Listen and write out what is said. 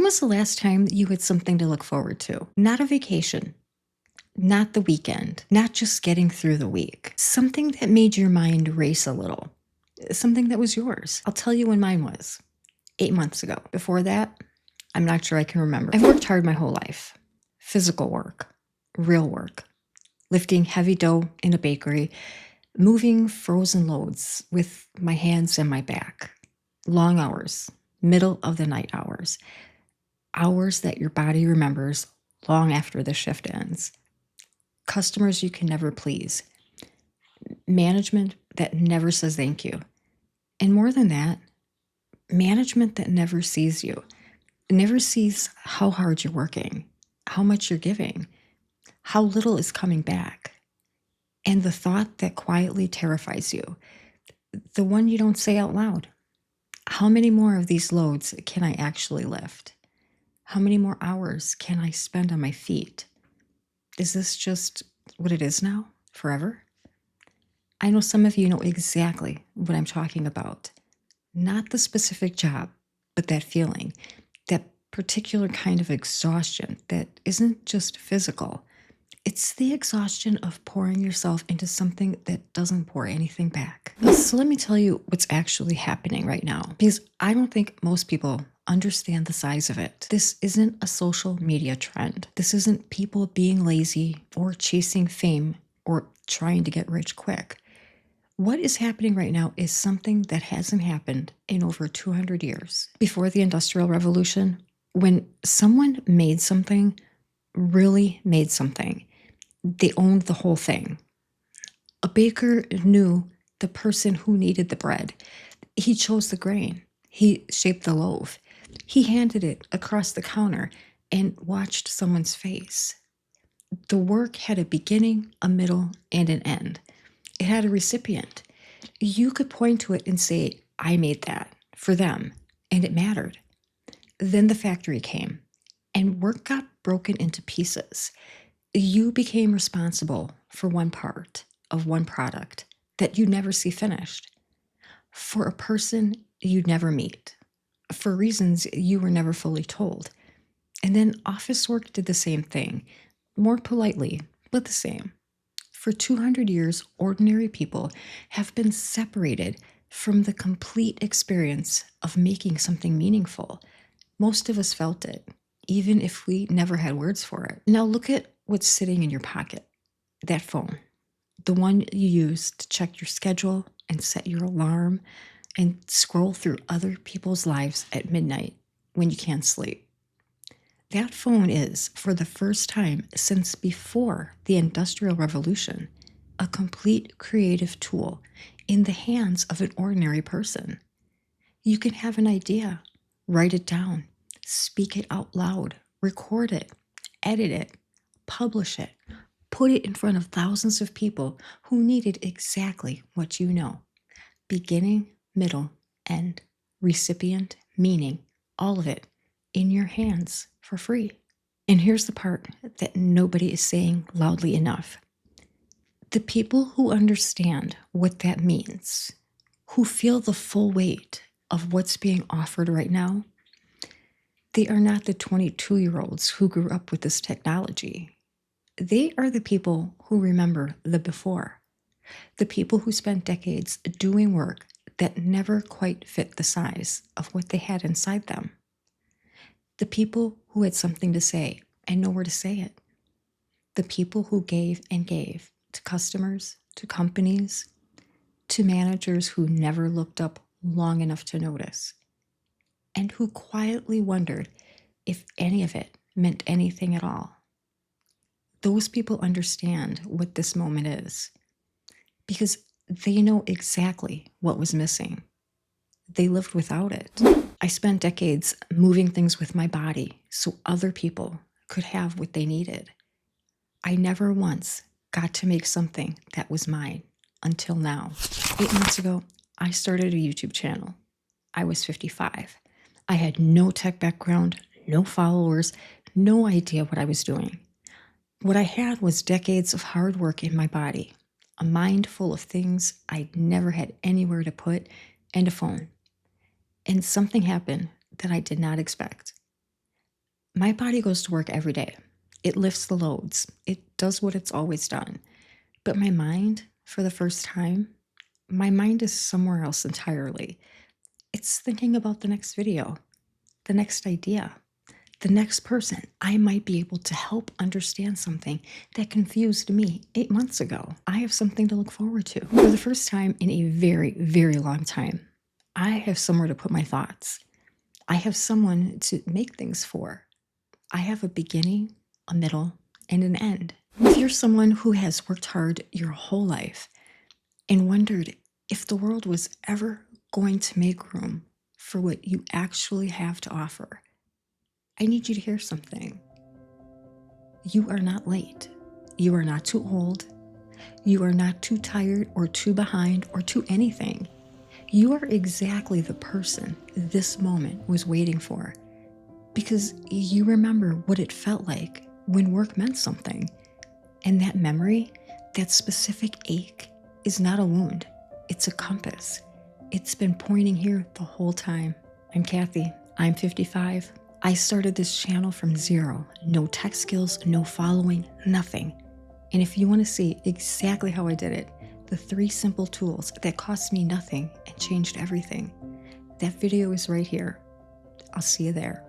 was the last time you had something to look forward to? Not a vacation, not the weekend, not just getting through the week. Something that made your mind race a little. Something that was yours. I'll tell you when mine was. 8 months ago. Before that, I'm not sure I can remember. I've worked hard my whole life. Physical work, real work, lifting heavy dough in a bakery, moving frozen loads with my hands and my back. Long hours, middle of the night hours. Hours that your body remembers long after the shift ends. Customers you can never please. Management that never says thank you. And more than that, management that never sees you, never sees how hard you're working, how much you're giving, how little is coming back. And the thought that quietly terrifies you, the one you don't say out loud. How many more of these loads can I actually lift? How many more hours can I spend on my feet? Is this just what it is now, forever? I know some of you know exactly what I'm talking about. Not the specific job, but that feeling, that particular kind of exhaustion that isn't just physical. It's the exhaustion of pouring yourself into something that doesn't pour anything back. So let me tell you what's actually happening right now, because I don't think most people understand the size of it. This isn't a social media trend. This isn't people being lazy or chasing fame or trying to get rich quick. What is happening right now is something that hasn't happened in over 200 years. Before the Industrial Revolution, when someone made something, really made something, they owned the whole thing. A baker knew the person who needed the bread. He chose the grain. He shaped the loaf. He handed it across the counter and watched someone's face. The work had a beginning, a middle, and an end. It had a recipient. You could point to it and say, I made that for them, and it mattered. Then the factory came, and work got broken into pieces. You became responsible for one part of one product that you never see finished, for a person you'd never meet, for reasons you were never fully told. And then office work did the same thing, more politely, but the same. For 200 years, ordinary people have been separated from the complete experience of making something meaningful. Most of us felt it, even if we never had words for it. Now look at what's sitting in your pocket, that phone, the one you use to check your schedule and set your alarm and scroll through other people's lives at midnight when you can't sleep. That phone is, for the first time since before the Industrial Revolution, a complete creative tool in the hands of an ordinary person. You can have an idea, write it down, speak it out loud, record it, edit it, publish it, put it in front of thousands of people who needed exactly what you know. Beginning, middle, end, recipient, meaning, all of it in your hands for free. And here's the part that nobody is saying loudly enough. The people who understand what that means, who feel the full weight of what's being offered right now, they are not the 22-year-olds who grew up with this technology. They are the people who remember the before, the people who spent decades doing work that never quite fit the size of what they had inside them. The people who had something to say and know where to say it. The people who gave and gave to customers, to companies, to managers who never looked up long enough to notice, and who quietly wondered if any of it meant anything at all. Those people understand what this moment is because they know exactly what was missing. They lived without it. I spent decades moving things with my body so other people could have what they needed. I never once got to make something that was mine until now. 8 months ago, I started a YouTube channel. I was 55. I had no tech background, no followers, no idea what I was doing. What I had was decades of hard work in my body, a mind full of things I'd never had anywhere to put, and a phone. And something happened that I did not expect. My body goes to work every day. It lifts the loads. It does what it's always done. But my mind, for the first time, my mind is somewhere else entirely. It's thinking about the next video, the next idea, the next person I might be able to help understand something that confused me 8 months ago. I have something to look forward to. For the first time in a very, very long time, I have somewhere to put my thoughts. I have someone to make things for. I have a beginning, a middle, and an end. If you're someone who has worked hard your whole life and wondered if the world was ever going to make room for what you actually have to offer, I need you to hear something. You are not late. You are not too old. You are not too tired or too behind or too anything. You are exactly the person this moment was waiting for, because you remember what it felt like when work meant something. And that memory, that specific ache, is not a wound. It's a compass. It's been pointing here the whole time. I'm Kathy. I'm 55. I started this channel from zero. No tech skills, no following, nothing. And if you want to see exactly how I did it, the 3 simple tools that cost me nothing and changed everything, that video is right here. I'll see you there.